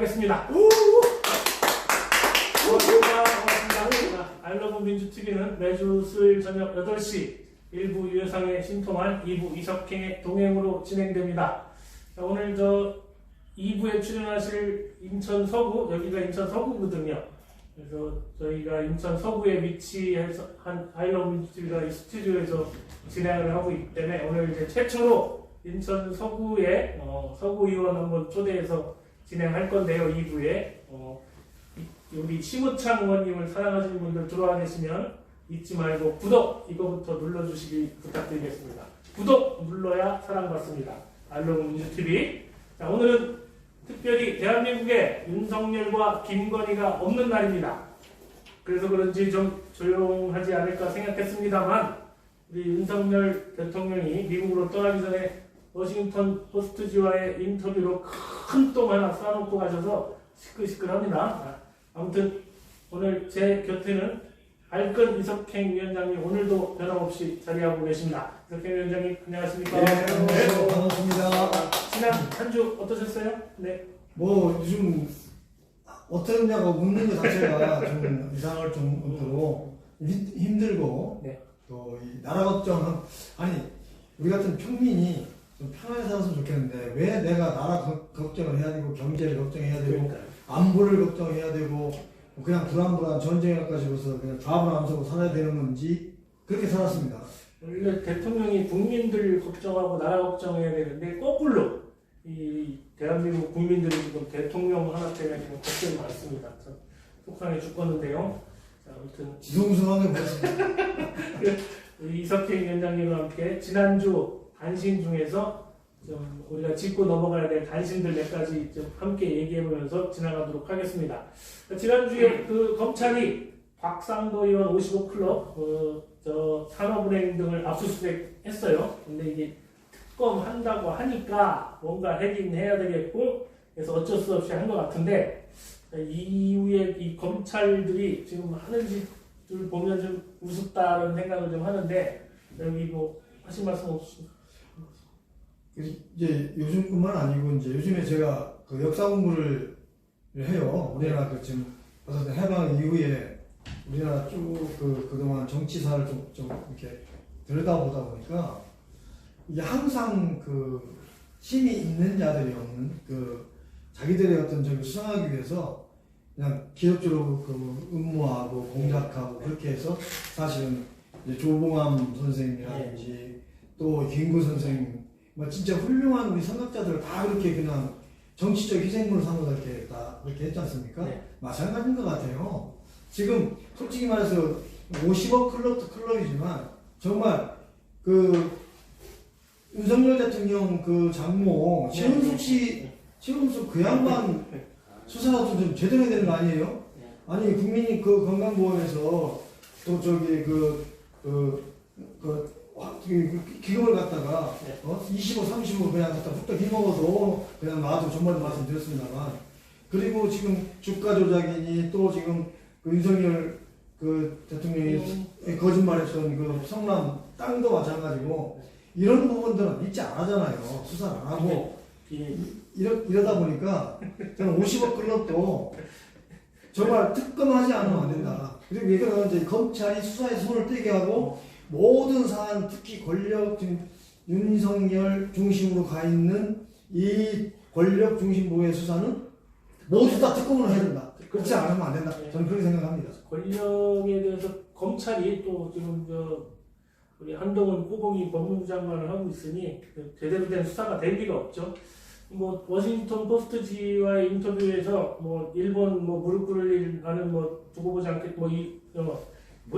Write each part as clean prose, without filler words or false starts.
하겠습니다. 고맙습니다. 알러브 민주TV는 매주 수요일 저녁 8시 일부 유해상의 신통한 2부 이석행의 동행으로 진행됩니다. 자, 오늘 2부에 출연하실 인천 서구, 여기가 인천 서구거든요. 그래서 저희가 인천 서구에 위치해서 한 알러브 민주TV가 이 스튜디오에서 진행을 하고 있기 때문에 오늘 이제 최초로 인천 서구에 서구 의원 한번 초대해서 진행할 건데요. 2부에 우리 심우창 의원님을 사랑하시는 분들 들어와 계시면 잊지 말고 구독 이거부터 눌러주시기 부탁드리겠습니다. 구독 눌러야 사랑받습니다. 알러브 민주TV. 자, 오늘은 특별히 대한민국에 윤석열과 김건희가 없는 날입니다. 그래서 그런지 좀 조용하지 않을까 생각했습니다만 우리 윤석열 대통령이 미국으로 떠나기 전에 워싱턴 포스트지와의 인터뷰로 큰 똥 하나 싸놓고 가셔서 시끌시끌합니다. 아무튼 오늘 제 곁에는 알건 이석행 위원장님 오늘도 변함없이 자리하고 계십니다. 이석행 위원장님 안녕하십니까? 네, 반갑습니다. 지난 한 주 어떠셨어요? 네. 뭐 요즘 어떠냐고 묻는 것 자체가 좀 이상할 정도로 힘들고 네. 또 이 나라 걱정 아니 우리 같은 평민이 좀 편하게 살았으면 좋겠는데 왜 내가 나라 걱정을 해야 되고 경제를 걱정해야 되고 그러니까요. 안보를 걱정해야 되고 그냥 불안불안 전쟁을 가지고서 그냥 좌불안석으로 살아야 되는 건지 그렇게 살았습니다. 원래 대통령이 국민들 걱정하고 나라 걱정해야 되는데 거꾸로 이 대한민국 국민들이 지금 대통령 하나 때문에 지금 걱정이 많습니다. 참 속상해 죽겠는데요. 자, 아무튼 지성스러하게 보였습니다. 이석행 위원장님과 함께 지난주 단신 중에서 좀 우리가 짚고 넘어가야 될 단신들 몇 가지 좀 함께 얘기해보면서 지나가도록 하겠습니다. 지난주에 그 검찰이 곽상도 의원 55클럽 산업은행 등을 압수수색했어요. 근데 이게 특검 한다고 하니까 뭔가 하긴 해야 되겠고 그래서 어쩔 수 없이 한 것 같은데 이후에 이 검찰들이 지금 하는 짓을 보면 좀 우습다는 생각을 좀 하는데 여기 뭐 하신 말씀 없으십니까? 이제 요즘뿐만 아니고 이제 요즘에 제가 그 역사 공부를 해요. 우리나라 그 지금 어쨌든 해방 이후에 우리나라 쭉 그동안 정치사를 좀 이렇게 들여다보다 보니까 이게 항상 그 힘이 있는 자들이 없는 그 자기들의 어떤 저기 수상하기 위해서 그냥 기업적으로 그 음모하고 공작하고 그렇게 해서 사실은 이제 조봉암 선생님이라든지 또 김구 선생님 뭐 진짜 훌륭한 우리 선학자들을 다 그렇게 그냥 정치적 희생물을 삼아서 이렇게 다 그렇게 했지 않습니까? 네. 마찬가지인 것 같아요. 지금 솔직히 말해서 50억 클럽도 클럽이지만 정말 그 윤석열 대통령 그 장모 최은숙 그 양반 수사가 좀 제대로 해야 되는 거 아니에요? 아니 국민이 그 건강보험에서 또 저기 기금을 갖다가 20억, 30억 그냥 갖다 훅떡 힘먹어도 그냥 놔도 전번에 말씀드렸습니다만 그리고 지금 주가 조작이니 또 지금 그 윤석열 그 대통령이 거짓말했던 그 성남 땅도 마찬가지고 이런 부분들은 믿지 안 하잖아요. 수사를 안 하고 이러다 보니까 저는 50억 클럽도 정말 특검하지 않으면 안 된다. 그리고 이거는 이제 검찰이 수사에 손을 떼게 하고 모든 사안 특히 권력 윤석열 중심으로 가 있는 이 권력 중심부의 수사는 모두 다 특검으로 해야 된다. 그렇지 않으면 안 된다. 저는 그렇게 생각합니다. 권력에 대해서 검찰이 또 지금 우리 한동훈 꾸봉이 법무부 장관을 하고 있으니 제대로 된 수사가 될 리가 없죠. 뭐 워싱턴 포스트지와의 인터뷰에서 뭐 일본 뭐 무릎 꿇을 일 나는 뭐 두고 보지 않겠 뭐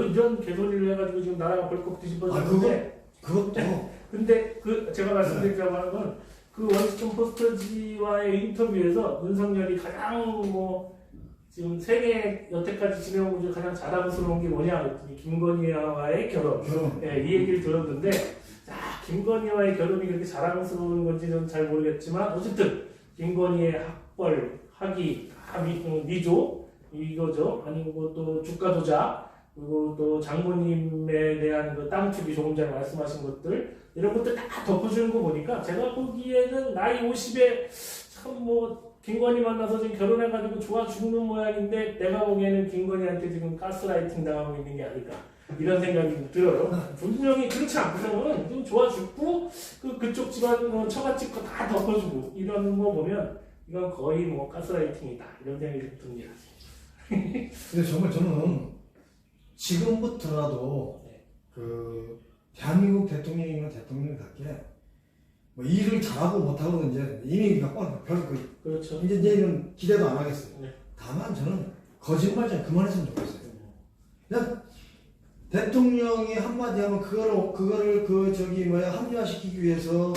이런 개소리를 해가지고 지금 나라가 벌컥 뒤집어졌는데 그것도 근데 제가 말씀드리려고 하는 건 그 워싱턴 포스트지와의 인터뷰에서 윤석열이 가장 뭐 지금 세계 여태까지 지내온 중에 가장 자랑스러운 게 뭐냐 했더니 김건희와의 결혼. 네, 이 얘기를 들었는데 김건희와의 결혼이 그렇게 자랑스러운 건지는 잘 모르겠지만 어쨌든 김건희의 학벌, 학위, 미조 이거죠. 아니고 또 주가 조작 그리고 또 장모님에 대한 그 땅 투기 조금 전에 말씀하신 것들 이런 것들 다 덮어주는 거 보니까 제가 보기에는 나이 50에 참 뭐 김건희 만나서 지금 결혼해가지고 좋아 죽는 모양인데 내가 보기에는 김건희한테 지금 가스라이팅 당하고 있는 게 아닐까 이런 생각이 들어요. 분명히 그렇지 않고서는 좀 좋아 죽고 그쪽 집안 처갓집 거 다 덮어주고 이런 거 보면 이건 거의 뭐 가스라이팅이다 이런 생각이 듭니다. 근데 정말 저는 지금부터라도 네. 그 대한민국 대통령이면 대통령답게 뭐 일을 잘하고 못하고는 이제 이미 별로 그렇죠. 이제는 기대도 안 하겠어요. 네. 다만 저는 거짓말 좀 그만했으면 좋겠어요. 그냥 대통령이 한마디 하면 그거를 합리화시키기 위해서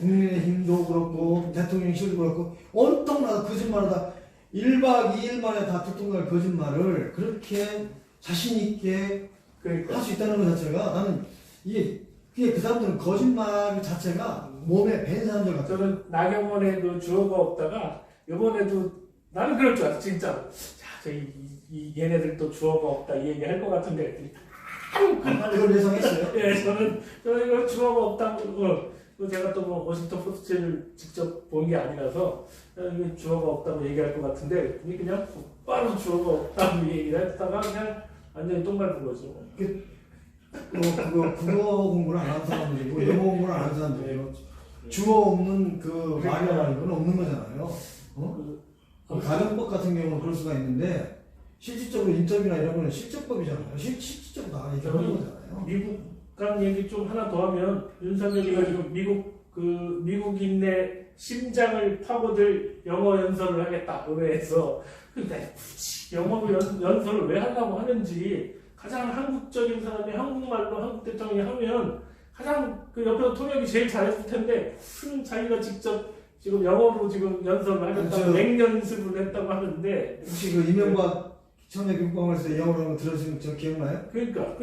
국민의힘도 그렇고 대통령실도 그렇고 온통 다 거짓말하다 1박 2일 만에 다 대통령 거짓말을 그렇게 자신 있게 그러니까 할 수 있다는 것 자체가 나는 그게 그 사람들은 거짓말 자체가 몸에 밴 사람들 같아요. 저는 나경원의 그 주어가 없다가 이번에도 나는 그럴 줄 알았어 진짜. 자, 얘네들도 주어가 없다 이 얘기 할 것 같은데 그걸 예상했어요? 예, 저는 이거 주어가 없다고 제가 또 뭐 워싱턴 포스트를 직접 본 게 아니라서 이게 주어가 없다고 얘기할 것 같은데 이게 그냥 바로 주어가 없다고 얘기를 했다가 그냥 완전히 똥밟은 거죠. 국어 공부를 안 하는 사람들이고 영어 공부를 안 하는 사람들이고 주어 없는 그 말이라는 건 없는 거잖아요. 가정법 같은 경우는 그럴 수가 있는데 실질적으로 인터뷰나 이런 거는 실적법이잖아요. 실질적으로 다 얘기하는 거잖아요. 미국 간 얘기 좀 하나 더 하면 윤석열이가 지금 미국인 내 심장을 파고들 영어 연설을 하겠다 의회에서. 근데 굳이 영어 연설을 왜 하려고 하는지 가장 한국적인 사람이 한국말로 한국 대통령이 하면 가장 그 옆에서 통역이 제일 잘했을 텐데 무슨 자기가 직접 지금 영어로 지금 연설을 하겠다고 맹연습을 했다고 하는데 혹시 그 이명박 청약교육방에서 영어로 들으신 저 기억나요? 그러니까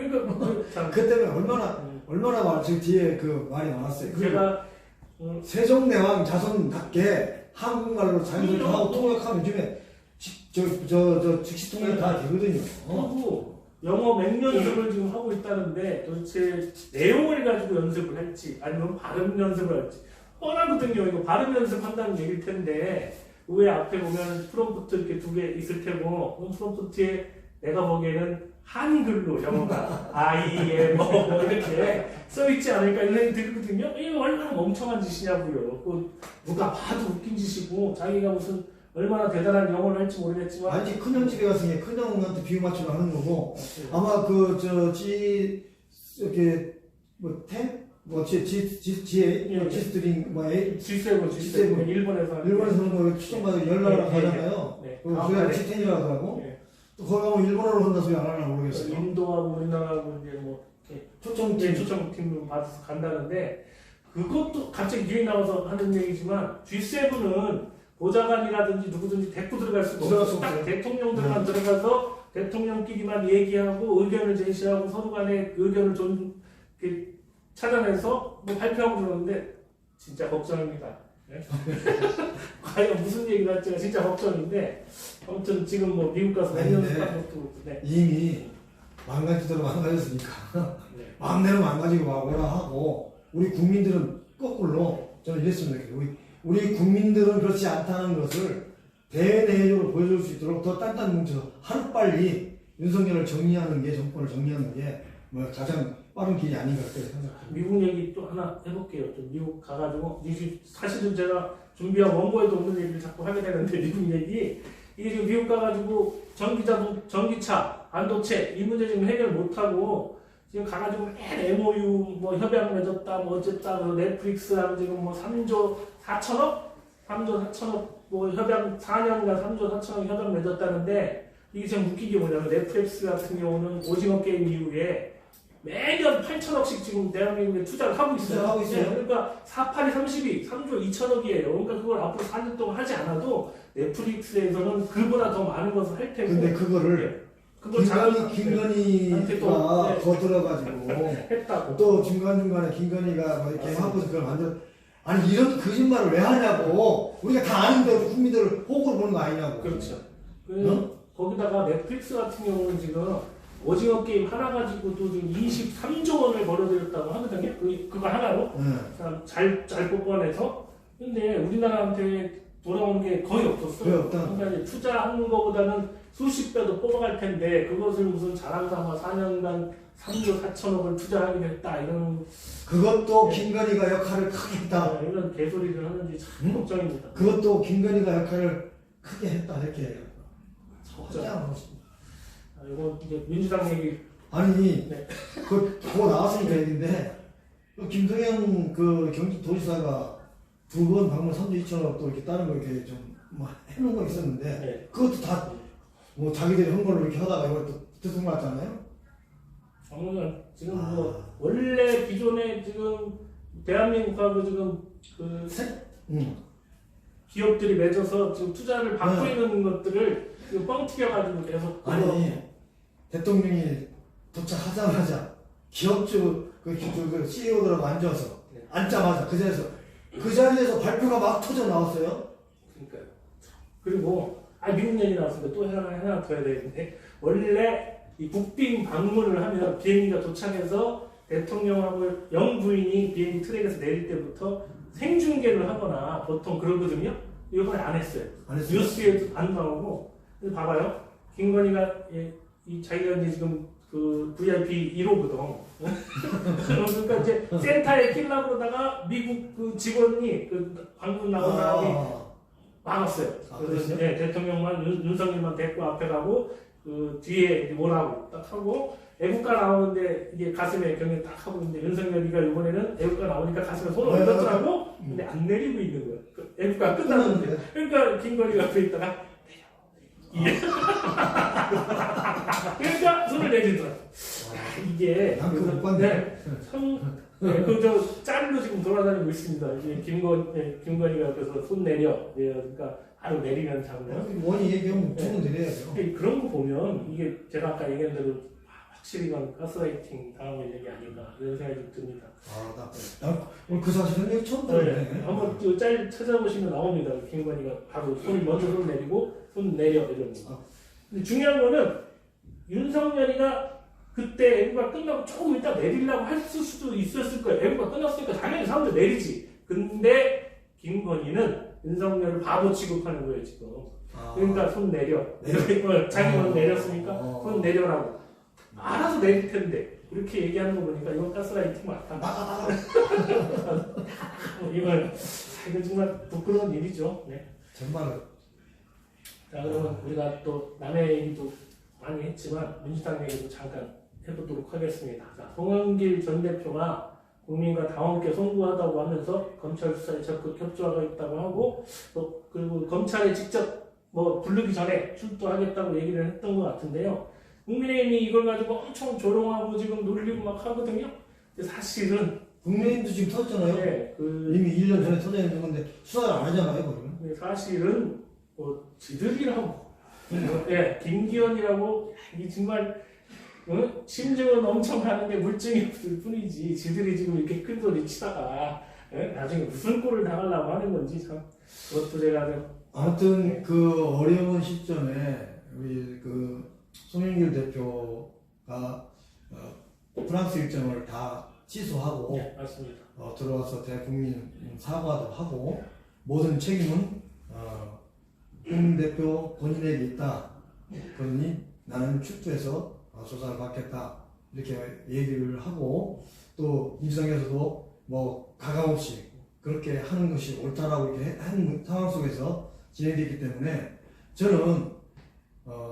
그때는 얼마나 저 뒤에 그 말이 많았어요. 제가 세종대왕 자손답게 한국말로 자연스럽게 하고 통역하면 요즘에 즉시 통역이 다 되거든요. 그리고 영어 맹연습을 지금 하고 있다는데 도대체 내용을 가지고 연습을 할지 아니면 발음 연습을 할지 뻔하거든요. 이거 발음 연습한다는 얘기일 텐데 왜 앞에 보면 프롬프트 이렇게 두 개 있을 테고 프롬프트에 내가 보기에는 한글로 영어가 아이에 뭐 이렇게 써있지 않을까 이런 생각이 들거든요. 이거 얼마나 멍청한 짓이냐고요. 누가 봐도 웃긴 짓이고 자기가 무슨 얼마나 대단한 영어를 할지 모르겠지만 아니 큰형 집에 가서 큰형한테 비유 맞추려 하는 거고 아마 G7 일본에서는 추천받아 연락을 가잖아요. 그래야 G10이라고 하더라고. 또 거기 가면 일본어로 한다 소리 안 하나 모르겠어요. 인도하고 우리나라하고 이제 뭐 초청팀을 받아서 간다는데 그것도 갑자기 유행 나와서 하는 얘기지만 G7은 보좌관이라든지 누구든지 데리고 들어갈 수가 없어요. 딱 대통령들만 들어가서 대통령끼리만 얘기하고 의견을 제시하고 서로 간의 의견을 좀 찾아내서 뭐 발표하고 그러는데 진짜 걱정입니다. 네? 과연 무슨 얘기를 할지가 진짜 걱정인데 아무튼 지금 뭐 미국 가서 내년스한 것도 네. 이미 망가지도록 망가졌으니까 마음대로 망가지고 오라 하고 우리 국민들은 거꾸로 저는 이랬으면 좋겠어요. 우리 국민들은 그렇지 않다는 것을 대내적으로 보여줄 수 있도록 더 단단 뭉쳐서 하루빨리 윤석열을 정리하는 게 정권을 정리하는 게 뭐 가장 빠른 길이 아닌가 그렇게 생각합니다. 미국 얘기 또 하나 해볼게요. 좀 미국 가가지고 사실은 제가 준비한 원고에도 없는 얘기를 자꾸 하게 되는데 미국 얘기 이게 지금 미국 가가지고 전기차, 반도체 이 문제 지금 해결 못하고 지금 가가지고 맨 MOU 뭐 협약 맺었다 뭐 어쨌다 뭐 넷플릭스랑 지금 뭐 3조 4천억? 3조 4천억 뭐 협약 4년간 3조 4천억 협약 맺었다는데 이게 지금 웃긴 게 뭐냐면 넷플릭스 같은 경우는 오징어 게임 이후에 매년 8천억씩 지금 대한민국에 투자를 하고 있어요. 그러니까 4, 8이 32, 3조 2천억이에요. 그러니까 그걸 앞으로 4년 동안 하지 않아도 넷플릭스에서는 그보다 더 많은 것을 할 테고. 근데 그거를 김건희가 거들어가지고 했다고. 또 중간중간에 김건희가 뭐 이렇게 하고서 그걸 만들어. 아니 이런 거짓말을 왜 하냐고. 우리가 다 아는데 국민들을 호구로 보는 거 아니냐고. 그렇죠. 거기다가 넷플릭스 같은 경우는 지금 오징어 게임 하나 가지고도 지금 23조 원을 벌어들였다고 하거든요. 그거 하나로 잘 뽑아내서 근데 우리나라한테 돌아온 게 거의 없었어요. 거의 없다. 그러니까 이제 투자하는 것보다는 수십 배도 뽑아갈 텐데 그것을 무슨 자랑 삼아 4년간 3조 4천억을 투자하기로 했다 이런 그것도 네. 김건희가 역할을 크게 했다. 이런 개소리를 하는지 참 걱정입니다. 그것도 김건희가 역할을 크게 했다 이렇게 걱정. 하지. 이거 이제 민주당 얘기 아니 네. 그거 나왔으니까 얘기인데 김성현 그 경기도지사가 2번 방문 3조 2천억 또 이렇게 다른 거 이렇게 좀뭐 해놓은 거 있었는데 네. 그것도 다 뭐 자기들이 한 걸로 이렇게 하다가 이걸 또 들통났잖아요. 아무튼 지금 뭐 원래 기존에 지금 대한민국하고 지금 그 기업들이 맺어서 지금 투자를 받고 있는 것들을 지금 뻥 튀겨가지고 계속 아니 대통령이 도착하자마자 기업주 그 CEO들하고 앉아서 네. 앉자마자 그 자리에서 발표가 막 터져 나왔어요. 그러니까요. 그리고 미국 얘기 나왔으니까 또 하나 더 해야 되는데 원래 이 국빈 방문을 하면 비행기가 도착해서 대통령하고 영부인이 비행기 트랙에서 내릴 때부터 생중계를 하거나 보통 그러거든요. 이번에 안 했어요. 안 했어요? 뉴스에도 안 나오고. 근데 봐봐요. 김건희가 이 자기가 이제 지금 그 VIP 1호거든. 그러니까 이제 센터에 끼려고 그러다가 미국 그 직원이 그 방문 나온 사람이 막았어요. 그래서 네, 대통령만 윤석열만 데리고 앞에 가고 그 뒤에 오라고 딱 하고 애국가 나오는데 이게 가슴에 경에 딱 하고 있는데 윤석열이가 이번에는 애국가 나오니까 가슴에 손을 얹었더라고. 근데 안 내리고 있는 거야. 그 애국가 끝났는데. 그러니까 김건희가 앞에 있다가 그러니까 손을 내리더라. 이게 그저 짤로 지금 돌아다니고 있습니다. 이제 김건희가 그래서 손 내려. 그러니까 바로 내리는 장면. 원이 얘기하면 조금 내려야죠. 그런 거 보면 이게 제가 아까 얘기한 대로 확실히 이건 가스라이팅 당하고 있는 게 아닌가 이런 생각이 좀 듭니다. 나 오늘 그 사실은 얘기 처음 들었네. 한번 그 짤 찾아보시면 나옵니다. 김건희가 바로 먼저 손 내리고 손 내려 이런 거. 근데 중요한 거는 윤석열이가 그때 애국가 끝나고 조금 이따 내리려고 할 수도 있었을 거예요. 애국가 끝났으니까 당연히 사람들 내리지. 근데 김건희는 윤석열을 바보 취급하는 거예요 지금. 그러니까 손 내려. 자기 먼저 내렸으니까 손 내려라고. 알아서 내릴 텐데 이렇게 얘기하는 거 보니까 이건 가스라이팅 맞다. 이건 정말 부끄러운 일이죠. 네. 정말. 자 그러면 우리가 또 남의 얘기도 많이 했지만 민주당 얘기도 잠깐 해보도록 하겠습니다. 자, 송영길 전 대표가 국민과 당원께 송구하다고 하면서 검찰 수사에 적극 협조하고 있다고 하고 또 그리고 검찰에 직접 뭐 부르기 전에 출두하겠다고 얘기를 했던 것 같은데요. 국민의힘이 이걸 가지고 엄청 조롱하고 지금 놀리고 막 하거든요. 근데 사실은 국민의힘도 지금 터졌잖아요. 네, 이미 1년 전에 터져 있는 건데 수사를 안 하잖아요, 그러면. 사실은 뭐 지들이라고, 김기현이라고 이 정말 심증은 엄청 가는데 물증이 없을 뿐이지. 지들이 지금 이렇게 큰 소리 치다가 나중에 무슨 꼴을 당하려고 하는 건지 참 그것도 제가 좀. 아무튼 그 어려운 시점에 우리 그 송영길 대표가 프랑스 일정을 다 취소하고 네, 맞습니다. 들어와서 대국민 사과도 하고 모든 책임은 홍 대표 본인에게 있다. 그러니 나는 출두해서 조사를 받겠다. 이렇게 얘기를 하고 또 민주당에서도 뭐 가감없이 그렇게 하는 것이 옳다라고 이렇게 한 상황 속에서 진행되기 때문에 저는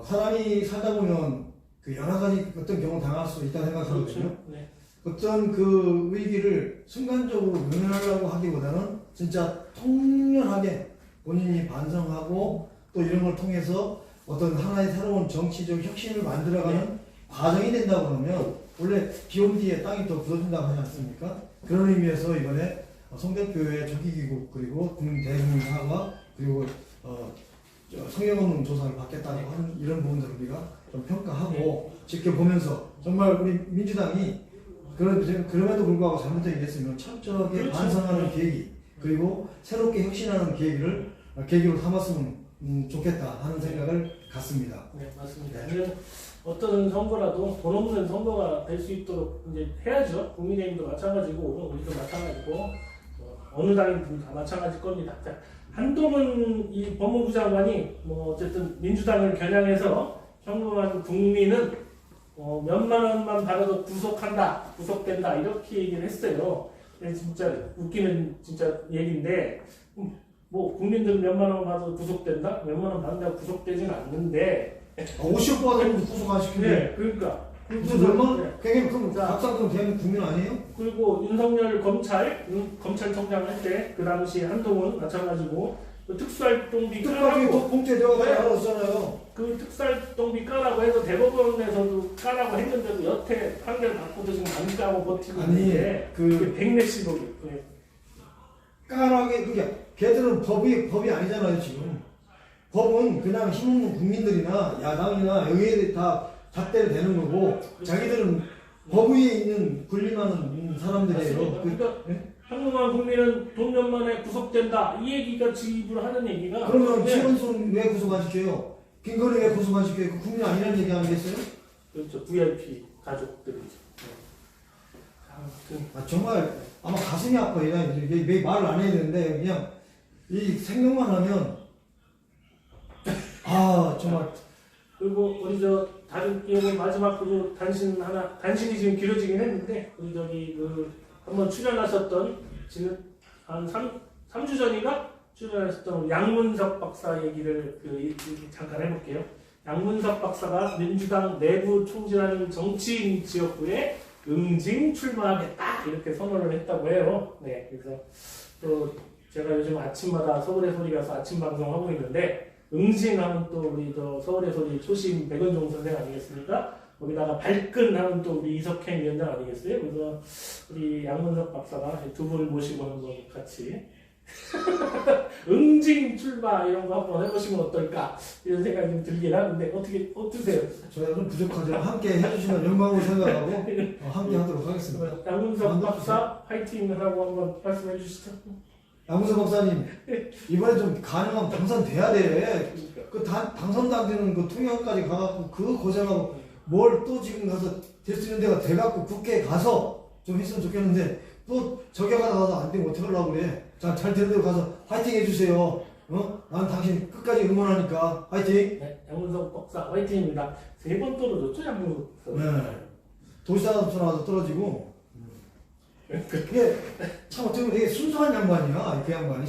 사람이 살다 보면 그 여러 가지 어떤 경우 당할 수 있다고 생각하거든요. 그렇죠. 네. 어떤 그 위기를 순간적으로 외면하려고 하기보다는 진짜 통렬하게 본인이 반성하고 또 이런 걸 통해서 어떤 하나의 새로운 정치적 혁신을 만들어가는 과정이 된다고 그러면 원래 비온 뒤에 땅이 더 굳어진다고 하지 않습니까? 그런 의미에서 이번에 송 대표의 조기기국 그리고 대국민 사과 그리고 성형 조사를 받겠다고 하는 이런 부분들을 우리가 좀 평가하고 지켜보면서 정말 우리 민주당이 그럼에도 불구하고 잘못된 게 있으면 철저하게 그렇죠. 반성하는 계기 그리고 새롭게 혁신하는 계기로 삼았으면 좋겠다 하는 생각을 갖습니다. 네, 맞습니다. 어떤 선거라도 돈 없는 선거가 될 수 있도록 이제 해야죠. 국민의힘도 마찬가지고 우리도 마찬가지고 어느 당이든 다 마찬가지일 겁니다. 자, 한동훈 이 법무부 장관이 뭐 어쨌든 민주당을 겨냥해서 평범한 국민은 몇만 원만 받아도 구속된다 이렇게 얘기를 했어요. 진짜 웃기는 진짜 얘기인데 뭐 국민들은 몇만 원 받아도 구속된다? 몇만 원 받는다고 구속되진 않는데 50억 받으면 구속 안 시키네. 네, 그러니까 무슨 얼마? 네. 그게 그럼 자, 각상권 대한민국 국민 아니에요? 그리고 윤석열 검찰총장 할 때 그 당시 한동훈 마찬가지고 그 특수활동비 특별히 까라고 봉투에다가 네. 알았잖아요. 그 특수활동비 까라고 해서 대법원에서도 까라고 했는데도 여태 판결 받고도 지금 안 까고 버티고 아니 있는데 그 백몇십억이 까라하게 그게 걔들은 법이 아니잖아요 지금. 법은 그냥 힘없는 국민들이나 야당이나 의회들이 다 잣대를 대는 거고 자기들은 법 위에 있는 군림하는 사람들이에요. 그러니까 평범한 국민은 돈 몇 만에 구속된다 이 얘기가 지입을 하는 얘기가 그러면 네. 최은순 왜 구속 안 시켜요? 김건희 왜 구속 안 시켜요? 그 국민 아니라는 얘기 아니겠어요? 그렇죠 VIP 가족들이죠. 아무튼 아 정말 아마 가슴이 아파요. 이게 말을 안 해야 되는데 그냥 이 생각만 하면 아 정말 그리고 우리 저 다른 기업의 마지막으로 단신이 지금 길어지긴 했는데 우리 저기 그 한번 출연하셨던 지금 한 3주 전인가 출연하셨던 양문석 박사 얘기를 잠깐 해볼게요. 양문석 박사가 민주당 내부 총질하는 정치인 지역구에 응징 출마하겠다 이렇게 선언을 했다고 해요. 네, 그래서 또 제가 요즘 아침마다 서울의 소리 가서 아침 방송하고 있는데 응징하면 또 우리 저 서울의 소리 초심 백은종 선생 아니겠습니까? 거기다가 발끈하면 또 우리 이석행 위원장 아니겠어요? 그래서 우리 양문석 박사가 두 분을 모시고 한번 같이 응징 출마 이런 거 한번 해보시면 어떨까 이런 생각이 좀 들긴 하는데 어떠세요? 저희가 좀 부족하지만 함께 해주시면 영광으로 생각하고 함께 하도록 하겠습니다. 양문석 박사 파이팅하라고 한번 말씀해 주시죠. 양문석 박사님 이번에 좀 가능하면 당선돼야 돼. 그 당선도 안 되는 그 통영까지 가갖고 그 고생하고 뭘 또 지금 가서 될 수 있는 데가 돼갖고 국회에 가서 좀 했으면 좋겠는데 또 저기 가서 안 되면 어떡하려고 그래. 자, 잘 되는 대로 가서 화이팅 해주세요. 난 당신 끝까지 응원하니까 화이팅. 네, 양문석 박사 화이팅입니다. 3번 떨어졌죠, 양문석 박사. 네. 도시사업소 나와서 떨어지고 그게 참 어떻게 보면 되게 순수한 양반이야. 그 양반이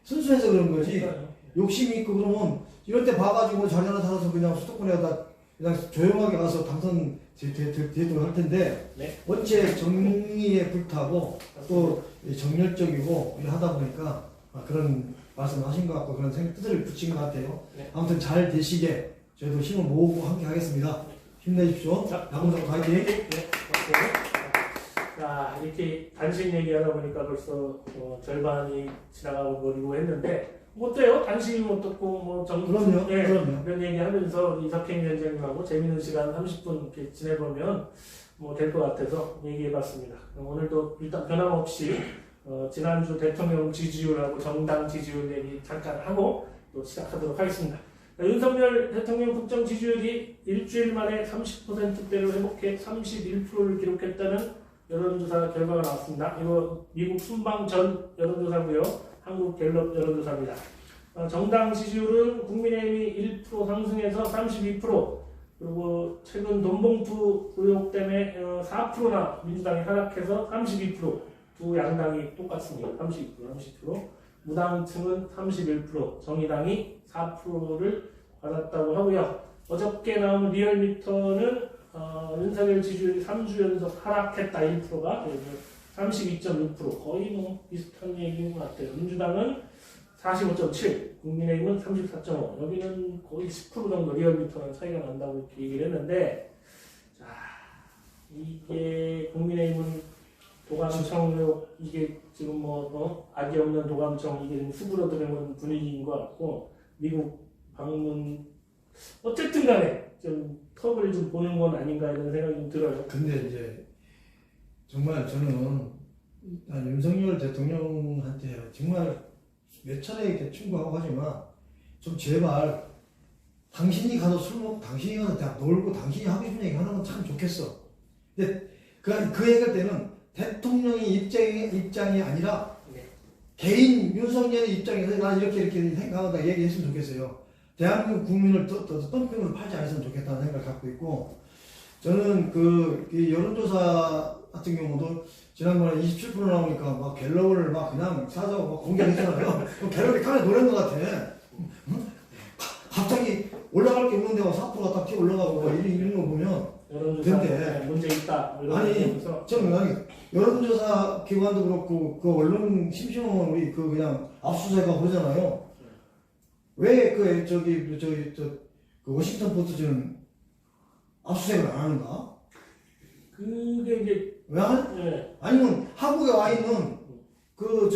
순수해서 그런 거지. 욕심이 있고 그러면 이럴 때 봐가지고 자리 하나 찾아서 그냥 수도권에다 그냥 조용하게 가서 당선 되도록 할 텐데 네. 원체 정의에 불타고 또 정열적이고 하다 보니까 그런 말씀하신 것 같고 그런 뜻을 붙인 것 같아요. 네. 아무튼 잘 되시게 저희도 힘을 모으고 함께 하겠습니다. 힘내십시오. 양문석 화이팅. 네. 자, 이렇게 단신 얘기하다 보니까 벌써 절반이 지나가고 버리고 했는데 어때요? 단신이 어떻고 뭐 그럼요. 예, 그럼요. 이런 얘기하면서 우리 이석행 위원장님하고 재밌는 시간 30분 이렇게 지내보면 뭐 될 것 같아서 얘기해봤습니다. 오늘도 일단 변함없이 지난주 대통령 지지율하고 정당 지지율 얘기 잠깐 하고 또 시작하도록 하겠습니다. 윤석열 대통령 국정 지지율이 일주일 만에 30%대를 회복해 31%를 기록했다는 여론조사 결과가 나왔습니다. 이거 미국 순방 전 여론조사고요. 한국 갤럽 여론조사입니다. 정당 지지율은 국민의힘이 1% 상승해서 32%, 그리고 최근 돈봉투 의혹 때문에 4%나 민주당이 하락해서 32%, 두 양당이 똑같습니다. 32%. 무당층은 31%, 정의당이 4%를 받았다고 하고요. 어저께 나온 리얼미터는 윤석열 지지율이 3주 연속 하락했다 1%가 32.6% 거의 뭐 비슷한 얘기인 것 같아요. 민주당은 45.7, 국민의힘은 34.5. 여기는 거의 10% 정도 리얼미터는 차이가 난다고 이렇게 얘기를 했는데, 자 이게 국민의힘은 도감청 이게 지금 악이 없는 도감청 이게 수그러드는 분위기인 것 같고 미국 방문 어쨌든 간에 좀 턱을 좀 보는 건 아닌가 이런 생각이 좀 들어요. 근데 이제 정말 저는 윤석열 대통령한테 정말 몇 차례 이렇게 충고하고 하지만 좀 제발 당신이 가서 술 먹고 당신이 가서 대학 놀고 당신이 하고 싶은 얘기 하는 건 참 좋겠어. 근데 그 얘기할 때는 대통령의 입장이 아니라 네. 개인 윤석열의 입장에서 난 이렇게 생각하다 얘기했으면 좋겠어요. 대한민국 국민을 더 덤핑으로 팔지 않았으면 좋겠다는 생각을 갖고 있고, 저는 이 여론조사 같은 경우도 지난번에 27% 나오니까 막 갤럽을 막 그냥 사서 막 공개했잖아요. 갤럽이 칸에 노랜 것 같아. 응? 갑자기 올라갈 게 없는데 막 4%가 딱 튀어 올라가고 막 이런 거 보면 여론조사 문제 있다. 아니, 저는 여론조사 기관도 그렇고 그 언론 심심하면 우리 그냥 압수수색하고 그러잖아요. 왜 그 워싱턴 포스트는 압수수색을 안 하는가? 그게 이제 왜 안? 네. 아니면 한국에 와 있는 그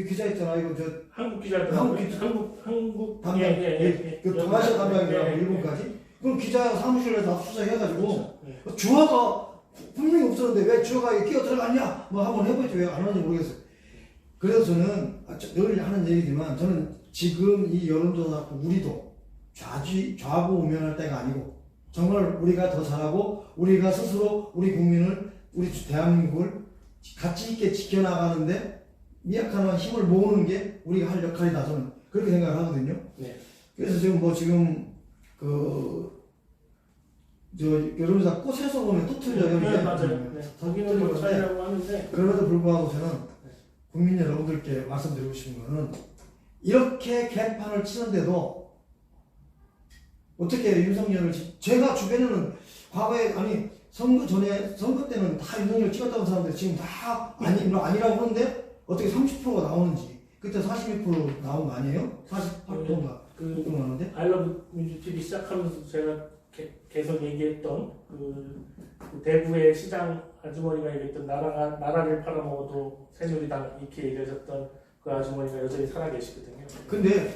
기자 있잖아. 이거 한국 기자들 한국 담당 예. 그 동아시아 담당이라고 예. 일본까지 그 기자 사무실에서 압수수색해가지고 그렇죠. 주화가 분명히 없었는데 왜 주화가 끼어 들어갔냐? 뭐 한번 해보지 왜 안 하는지 모르겠어요. 그래서 저는 늘 하는 얘기지만 저는 지금 이 여론조사 우리도 좌고우면할 때가 아니고 정말 우리가 더 잘하고 우리가 스스로 우리 국민을 우리 대한민국을 가치 있게 지켜나가는데 미약한 힘을 모으는 게 우리가 할 역할이다 저는 그렇게 생각을 하거든요. 네. 그래서 지금 여론조사 꽃에서 보면 또 틀려요. 네, 이게. 맞아요. 네. 거기는 뭐 차이라고 하는데 그럼에도 불구하고 저는 국민 여러분들께 말씀드리고 싶은 거는 이렇게 개판을 치는데도 어떻게 윤석열을 제가 주변에는 과거에 선거 때는 다 윤석열 찍었다는 사람들이 지금 다 아니라고 하는데 어떻게 30%가 나오는지 그때 42% 나온 거 아니에요? 48%인가 그렇게 나오는데 알러브 민주TV 시작하면서 제가 계속 얘기했던 그 대구의 시장 아주머니가 얘기했던 나라를 팔아먹어도 새누리당 이렇게 얘기하셨던 그 아주머니가 여전히 살아계시거든요. 근데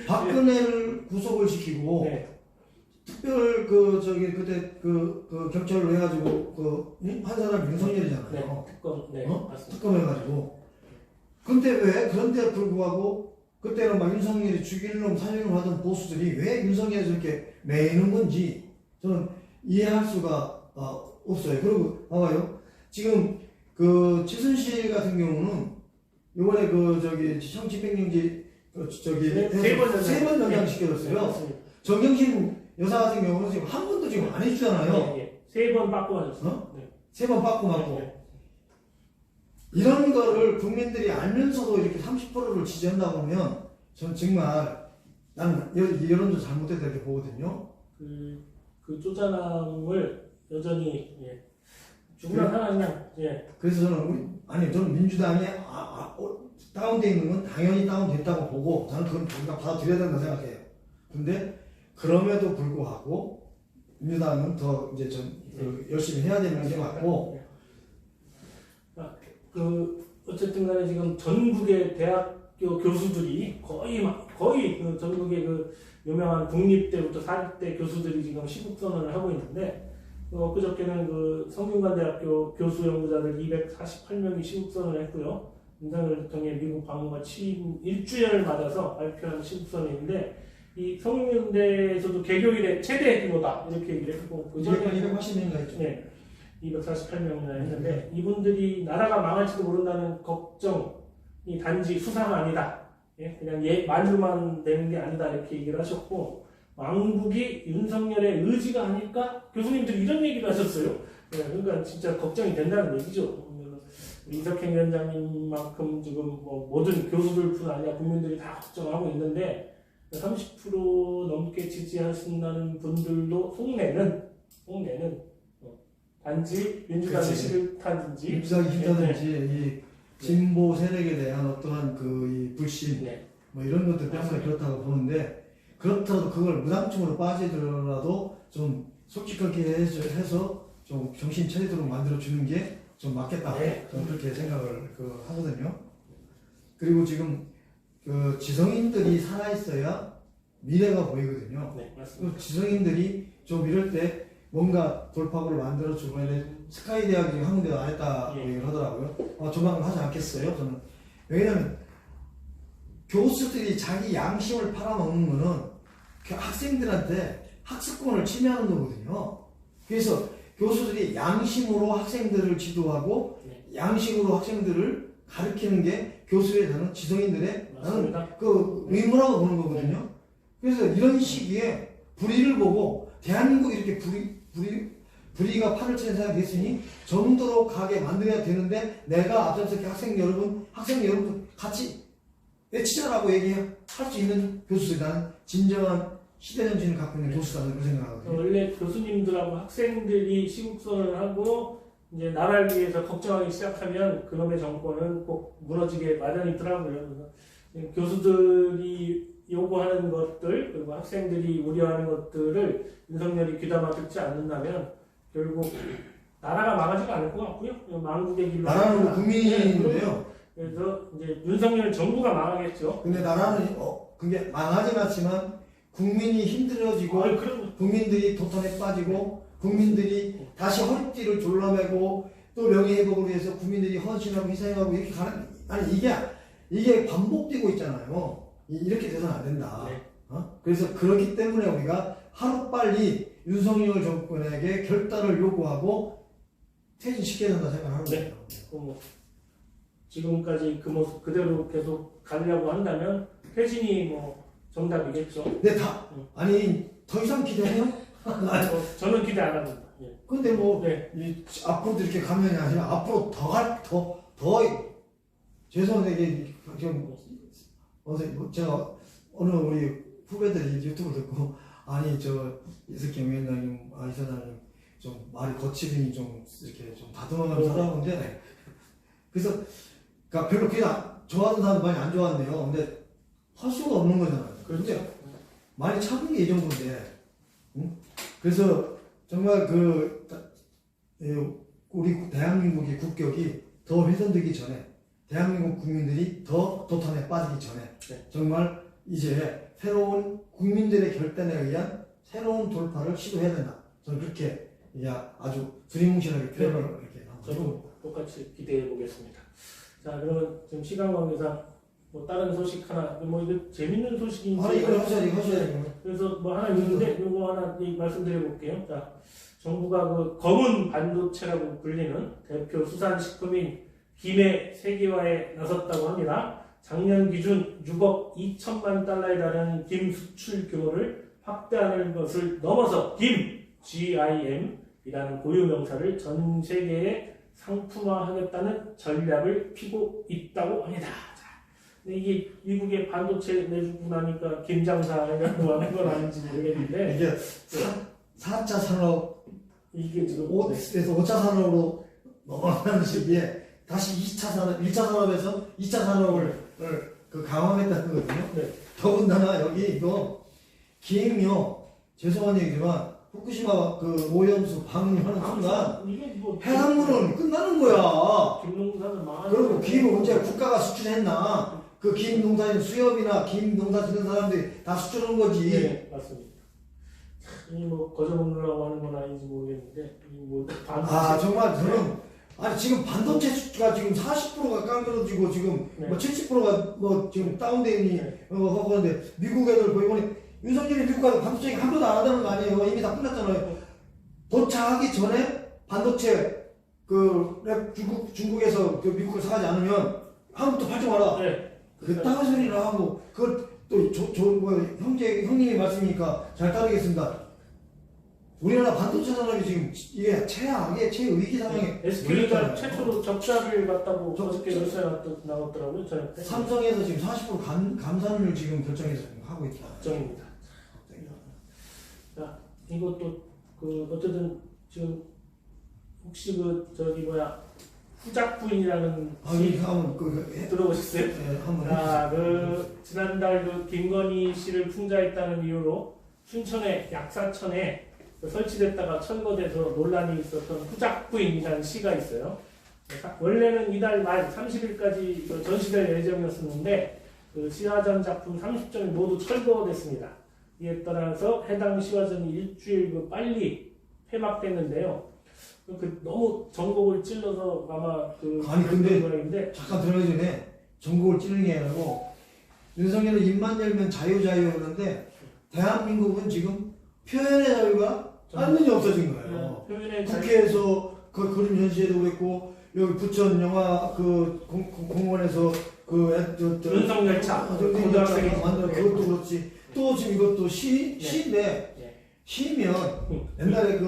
박근혜를 구속을 시키고 네. 특별 그때 경찰로 해가지고 한 사람 윤석열이잖아요. 네. 특검 네. 맞습니다. 특검 해가지고 그런데 불구하고 그때는 막 윤석열이 죽일 놈 살릴 놈 하던 보수들이 왜 윤석열이 저렇게 매이는 건지 저는 이해할 수가 없어요. 그리고 봐봐요. 지금 최순실 같은 경우는 요번에 형 집행정지 세 번 연장시켜줬어요. 정경심 여사 같은 경우는 지금 한 번도 지금 안 해주잖아요. 네. 3번 받고 하셨어요. 네. 3번 받고 맞고. 이런 거를 국민들이 알면서도 이렇게 30%를 지지한다고 하면 저는 정말 나는 여론조사 잘못됐다 이렇게 보거든요. 그 쪼잔함을 여전히 죽으나 하나 그냥 그래서 저는 민주당이 다운돼 있는 건 당연히 다운됐다고 보고 저는 그건 우리가 받아들여야 된다 생각해요. 근데 그럼에도 불구하고 민주당은 더 이제 열심히 해야 되는 게 맞고 어쨌든 간에 지금 전국의 대학교 교수들이 거의 그 전국의 그 유명한 국립대부터 사립대 교수들이 지금 시국선언을 하고 있는데 그저께는 그 성균관대학교 교수 연구자들 248명이 시국선언을 했고요. 윤석열 대통령의 미국 방문과 취임 1주년을 맞아서 발표한 시국선언인데 이 성균대에서도 개교일에 최대 규모다 이렇게 얘기를 했고 그 전에 280명인가 했죠. 네. 248명이나 했는데 이분들이 나라가 망할지도 모른다는 걱정이 단지 수사가 아니다. 그냥 말로만 되는 게 아니다 이렇게 얘기를 하셨고 왕국이 윤석열의 의지가 아닐까? 교수님들이 이런 얘기를 하셨어요. 그러니까 진짜 걱정이 된다는 얘기죠. 이석행 위원장님만큼 지금 모든 교수들뿐 아니라 국민들이 다 걱정하고 있는데 30% 넘게 지지하신다는 분들도 속내는 단지 민주당이 싫다든지 민주당이 싫다든지 이 진보 세력에 대한 어떠한 이 불신 뭐 이런 것들 때문에 그렇다고 보는데 그렇다고 그걸 무당충으로 빠지더라도 좀 솔직하게 해서 좀 정신 차리도록 만들어 주는 게 좀 맞겠다. 저는 그렇게 생각을 하거든요. 그리고 지금 지성인들이 살아 있어야 미래가 보이거든요. 네, 맞습니다. 지성인들이 좀 이럴 때 뭔가 돌파구를 만들어주고 스카이 대학이 한국대가 안 했다고 얘기를 하더라고요. 조만간 하지 않겠어요? 저는 왜냐면 교수들이 자기 양심을 팔아먹는 거는 학생들한테 학습권을 침해하는 거거든요. 그래서 교수들이 양심으로 학생들을 지도하고 양심으로 학생들을 가르치는 게 교수의 저는 지성인들의 나는 맞습니다. 그 의무라고 보는 거거든요. 그래서 이런 시기에 불의를 보고 대한민국이 이렇게 불의가 팔을 치는 상황이 됐으니 정도로 가게 만들어야 되는데 내가 앞서서 학생 여러분 같이 외치자라고 얘기할 수 있는 교수들이라는 진정한 시대정신을 갖고 있는 교수라는 그런 생각하거든요. 원래 교수님들하고 학생들이 시국선언을 하고 이제 나라를 위해서 걱정하기 시작하면 그놈의 정권은 꼭 무너지게 마련이더라고요. 그래서 교수들이 요구하는 것들 그리고 학생들이 우려하는 것들을 윤석열이 귀담아 듣지 않는다면 결국 나라가 망하지가 않을 것 같고요. 망국의 길로 나라는 국민인데요. 그래서 이제 윤석열 정부가 망하겠죠. 근데 나라는 그게 망하진 않지만 국민이 힘들어지고 그럼 국민들이 도탄에 빠지고 국민들이 다시 허리띠를 졸라매고 또 명예회복을 위해서 국민들이 헌신하고 희생하고 이렇게 가는 아니 이게 반복되고 있잖아요. 이렇게 돼서는 안 된다. 네. 그래서 그렇기 때문에 우리가 하루빨리 윤석열 정권에게 결단을 요구하고 퇴진시켜야 된다 생각하는 네. 거예요. 지금까지 그 모습 그대로 계속 가려고 한다면 퇴진이 정답이겠죠. 근데 아니 더 이상 기대해요? 저는 기대 안 합니다. 예. 근데 네. 앞으로도 이렇게 가면이 아니라 앞으로 더 죄송한데 이게 지금 제가 어느 우리 후배들이 유튜브 듣고 아니 이석경 위원장님, 이사장님 좀 말이 거칠으니 좀 이렇게 좀 다듬어가면서 살아오는데 그래서 그러니까 별로 그냥 좋아하는 사람도 많이 안 좋아한대요. 근데 할 수가 없는 거잖아요. 그렇죠. 많이 참은 게 이 정도인데, 응? 그래서 정말 우리 대한민국의 국격이 더 훼손되기 전에, 대한민국 국민들이 더 도탄에 빠지기 전에, 네. 정말 이제 새로운 국민들의 결단에 의한 새로운 돌파를 시도해야 된다. 저는 그렇게 아주 두리뭉실하게 표현을 이렇게 하고 저도 똑같이 기대해 보겠습니다. 자, 그러면 지금 시간 관계상 다른 소식 하나, 이거 재밌는 소식인지. 이걸 하셔야지. 그래서 하나 있는데, 이거 하나 말씀드려 볼게요. 자, 정부가 그 검은 반도체라고 불리는 대표 수산식품인 김의 세계화에 나섰다고 합니다. 작년 기준 6억 2천만 달러에 달하는 김 수출 규모를 확대하는 것을 넘어서 GIM이라는 고유 명사를 전 세계에 상품화하겠다는 전략을 피고 있다고 합니다. 근데 이게 미국의 반도체 내주고 나니까 김장사라고 하는 건 아닌지 모르겠는데 이게 4차 산업 이게 지금 5차 산업으로 넘어가는 시기에 다시 2차 산업, 1차 산업에서 2차 산업을 강화하겠다는 거거든요. 네. 더군다나 여기 이거 김이요. 죄송한 얘기지만 후쿠시마 오염수 방류하는 순간 이게 해산물은 끝나는 거야. 김농사는 망하는 그리고 김을 언제 국가가 수출했나? 그 김 농사인 수협이나 김 농사 짓는 사람들이 다 수출하는 거지. 네, 맞습니다. 이 거저 먹으려고 하는 건 아닌지 모르겠는데 반도체 정말 저는 지금 반도체 수가 지금 40%가 깡그러지고 지금 네. 70%가 지금 다운되니 하고 하는데 미국 애들 이번에 윤석열이 미국 가서 반도체 한 번도 안 하다는 거 아니에요. 이미 다 끝났잖아요. 도착하기 전에 반도체 중국에서 미국을 사가지 않으면 한국도 팔지 마라. 네. 그딴 소리를 하고 그걸 또 형님이 말씀이니까 잘 따르겠습니다. 우리나라 반도체 산업이 지금 이게 최위기 상황에 SK가 최초로 적자를 봤다고 어저께 뉴스에 나왔더라고요. 저녁 때. 삼성에서 지금 40% 감산을 지금 결정해서 하고 있다. 걱정입니다. 자, 이것도 어쨌든 지금 혹시 후작부인이라는 시 들어보셨어요? 네, 한번 지난달 김건희 씨를 풍자했다는 이유로 춘천의 약사천에 설치됐다가 철거돼서 논란이 있었던 후작부인이라는 시가 있어요. 원래는 이달 말 30일까지 전시될 예정이었었는데 시화전 작품 30점이 모두 철거됐습니다. 이에 따라서 해당 시화전이 일주일 빨리 폐막됐는데요. 너무 전곡을 찔러서 아마 근데 모양인데 잠깐 들어가기 전에 전곡을 찌르는 게 아니고 윤석열은 입만 열면 자유 그러는데 대한민국은 지금 표현의 자유가 완전히 없어진 거예요. 국회에서 그림 전시회도 그랬고 여기 부천 영화 공원에서 윤석열차 고등학생이 만든 그것도 그렇지. 또 지금 이것도 시인데 시면 옛날에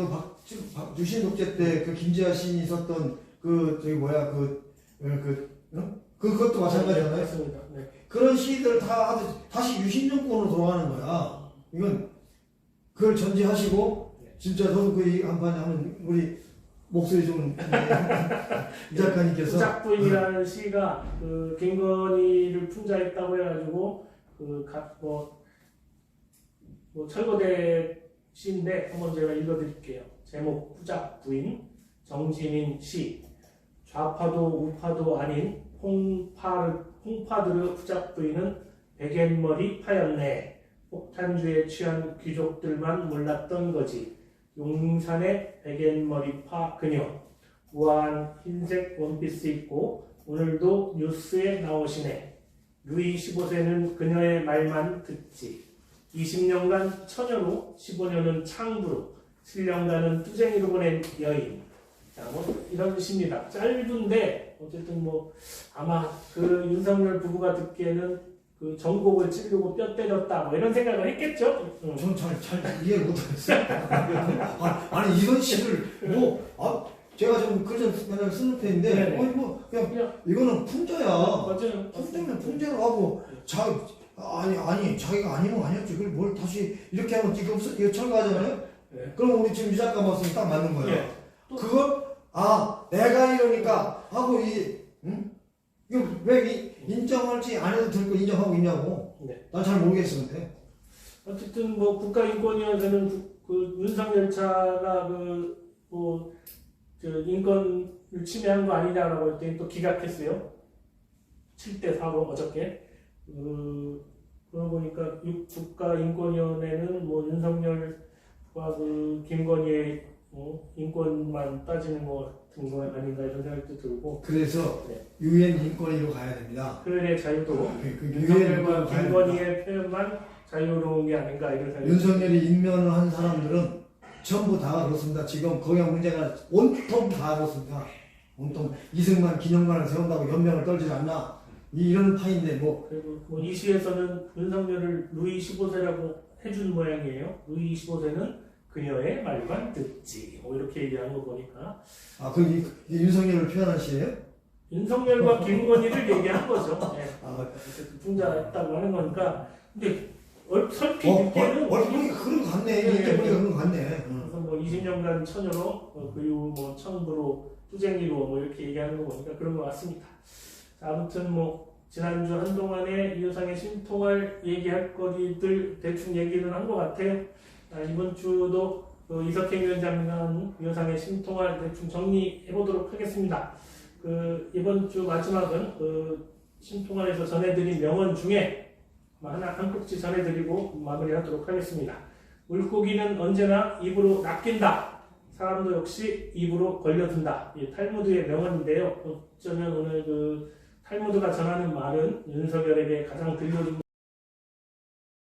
유신 독재 때 그 김재하 시인이 있었던 그것도 마찬가지잖아요. 맞습니다. 네. 그런 시들 다 다시 유신 정권으로 돌아가는 거야. 이건 그걸 전제하시고 진짜 저도 그 한판 하면 우리 목소리 좀 이 작가님께서 부작부인이라는 시가 그 김건희를 풍자했다고 해가지고 철거대 시인데 한번 제가 읽어드릴게요. 제목 부작부인 정진인 시. 좌파도 우파도 아닌 홍파드르 부작부인은 베갯머리 파였네. 폭탄주에 취한 귀족들만 몰랐던 거지. 용산의 베갯머리파 그녀. 우아한 흰색 원피스 입고 오늘도 뉴스에 나오시네. 루이 15세는 그녀의 말만 듣지. 20년간 처녀로 15년은 창부로 7년간은 투쟁이로 보낸 여인. 자, 이런 시입니다. 짧은데 어쨌든 아마 그 윤석열 부부가 듣기에는 그 전곡을 찌르고 뼈 때렸다 이런 생각을 했겠죠. 저는 잘 이해 못하겠어요. 아니 이런 시를 제가 좀 글을 맨날 쓰는 편인데 그냥 이거는 풍자야. 맞아요. 풍자면 풍자로 하고 아니 자기가 아니면 아니었지. 그걸 뭘 다시 이렇게 하면 이거 철거하잖아요. 네. 그럼 우리 지금 이 작가 말씀이 딱 맞는 거예요. 네. 그걸 내가 이러니까 하고 이거 왜 인정할지 안 해도 될 거 인정하고 있냐고. 네. 난 잘 모르겠었는데. 어쨌든 국가인권위원회는 그 윤석열차가 인권을 침해한 거 아니냐라고 했더니 또 기각했어요. 7대4로 어저께. 그러고 보니까 국가인권위원회는 윤석열과 김건희의 인권만 따지는 거 같은 거 아닌가 이런 생각도 들고. 그래서 유엔 인권위로 가야 됩니다. 표현의 자유도 유엔과 윤석열과 김건희의 표현만 자유로운 게 아닌가 이런 생각이. 윤석열이 임명을 한 사람들은 전부 다 그렇습니다. 지금 거기가 문제가 온통 다 그렇습니다. 온통 이승만 기념관을 세운다고 연명을 떨지 않나 이런 파인데 그리고 이 시에서는 윤석열을 루이 15세라고 해준 모양이에요. 루이 15세는 그녀의 말만 듣지. 이렇게 얘기한 거 보니까. 그 윤석열을 표현한 시예요? 윤석열과 김건희를 얘기한 거죠. 네. 풍자했다고 하는 거니까. 근데 설피 듣기에는 보니까 그런 거 같네. 이렇게 보니까 그런 거 같네. 그래서 20년간 처녀로 그리고 청부로 투쟁이로 이렇게 얘기하는 거 보니까 그런 것 같습니다. 자, 아무튼 지난주 한동안에 이 여상에 신통할 얘기할 거리들 대충 얘기는 한 것 같아요. 이번 주도 이석행 위원장과 이 여상에 신통할 대충 정리해 보도록 하겠습니다. 이번 주 마지막은 신통할에서 전해드린 명언 중에 한 꼭지 전해드리고 마무리하도록 하겠습니다. 물고기는 언제나 입으로 낚인다. 사람도 역시 입으로 걸려든다. 탈무드의 명언인데요. 어쩌면 오늘 탈무드가 전하는 말은 윤석열에게 가장 들려준